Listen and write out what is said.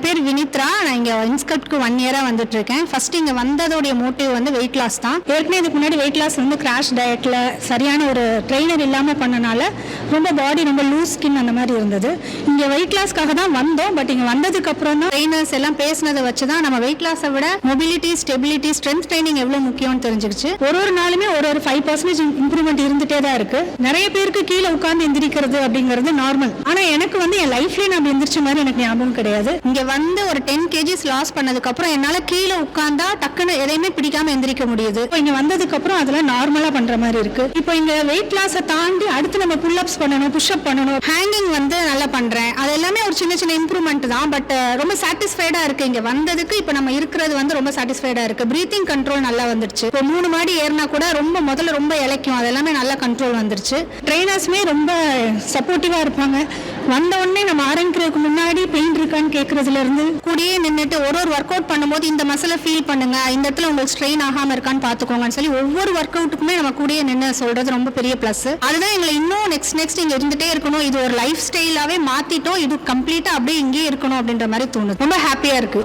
என் பேர் வினித்ரா. நான் இங்கே இன்ஸ்கல்ப்ட்க்கு 1 இயராக வந்துட்டு இருக்கேன். ஃபர்ஸ்ட் இங்கே வந்ததோடைய மோட்டிவ் வந்து வெயிட் லாஸ் தான். ஏற்கனவே இதுக்கு முன்னாடி வெயிட் லாஸ் வந்து கிராஷ் டயட்டில் சரியான ஒரு ட்ரெயினர் இல்லாமல் பண்ணனால ரொம்ப பாடி ரொம்ப லூஸ் ஸ்கின் அந்த மாதிரி இருந்தது. இங்கே வெயிட் லாஸ்க்காக தான் வந்தோம். பட் இங்கே வந்ததுக்கு அப்புறம் தான் ட்ரெயினர்ஸ் எல்லாம் பேசினதை வச்சு தான் நம்ம வெயிட் லாஸை விட மொபிலிட்டி, ஸ்டெபிலிட்டி, ஸ்ட்ரென்த் ட்ரைனிங் எவ்வளோ முக்கியம்னு தெரிஞ்சிருச்சு. ஒரு நாளுமே ஒரு 5% இம்ப்ரூவ்மெண்ட் இருந்துட்டே தான் இருக்கு. நிறைய பேருக்கு கீழே உட்கார்ந்து எந்திரிக்கிறது அப்படிங்கிறது நார்மல். ஆனால் எனக்கு வந்து என் லைஃப்லேயே நான் எந்திரிச்ச மாதிரி எனக்கு ஞாபகம் கிடையாது. இங்கே வந்து ஒரு 10 kgs லாஸ் பண்ணதுக்கு அப்புறம் என்னால் கீழே உட்கார்ந்தா டக்குன்னு எதையுமே பிடிக்காம எந்திரிக்க முடியுது. இப்போ இங்கே வந்ததுக்கு அப்புறம் அதெல்லாம் நார்மலா பண்ற மாதிரி இருக்கு. இப்போ இங்க வெயிட் லாஸை தாண்டி அடுத்து நம்ம புல் அப்ஸ் பண்ணணும், புஷ் அப் பண்ணணும். ஹேங்கிங் வந்து நல்லா பண்றேன். அது எல்லாமே ஒரு சின்ன சின்ன இம்ப்ரூவ்மெண்ட் தான். பட் ரொம்ப சாட்டிஸ்ஃபைடா இருக்கு இங்க வந்ததுக்கு. இப்போ நம்ம இருக்கிறது வந்து ரொம்ப சாட்டிஸ்ஃபைடா இருக்கு. பிரீத்திங் கண்ட்ரோல் நல்லா வந்துருச்சு. இப்போ 3 மாடி ஏறினா கூட முதல்ல ரொம்ப இளைக்கும். அது எல்லாமே நல்லா கண்ட்ரோல் வந்துருச்சு. ட்ரெயினர்ஸுமே ரொம்ப சப்போர்ட்டிவா இருப்பாங்க. வந்த உடனே நம்ம ஆரம்பிக்கிறதுக்கு முன்னாடி பெயின் இருக்கான்னு கேட்கறதுல இருந்து கூடயே நின்றுட்டு ஒரு ஒர்க் அவுட் பண்ணும்போது இந்த மசிலை ஃபீல் பண்ணுங்க, இந்த இடத்துல உங்களுக்கு ஸ்ட்ரெயின் ஆகாம இருக்கான்னு பாத்துக்கோங்கன்னு சொல்லி ஒவ்வொரு ஒர்க் அவுட்டுக்குமே நம்ம கூடயே நின்று சொல்றது ரொம்ப பெரிய பிளஸ். அதுதான் எங்களை இன்னும் நெக்ஸ்ட் இங்க இருந்துட்டே இருக்கணும், இது ஒரு லைஃப் ஸ்டைலாவே மாத்திட்டோம், இது கம்ப்ளீட்டா அப்படியே இங்கே இருக்கணும் அப்படின்ற மாதிரி தோணுது. ரொம்ப ஹாப்பியா இருக்கு.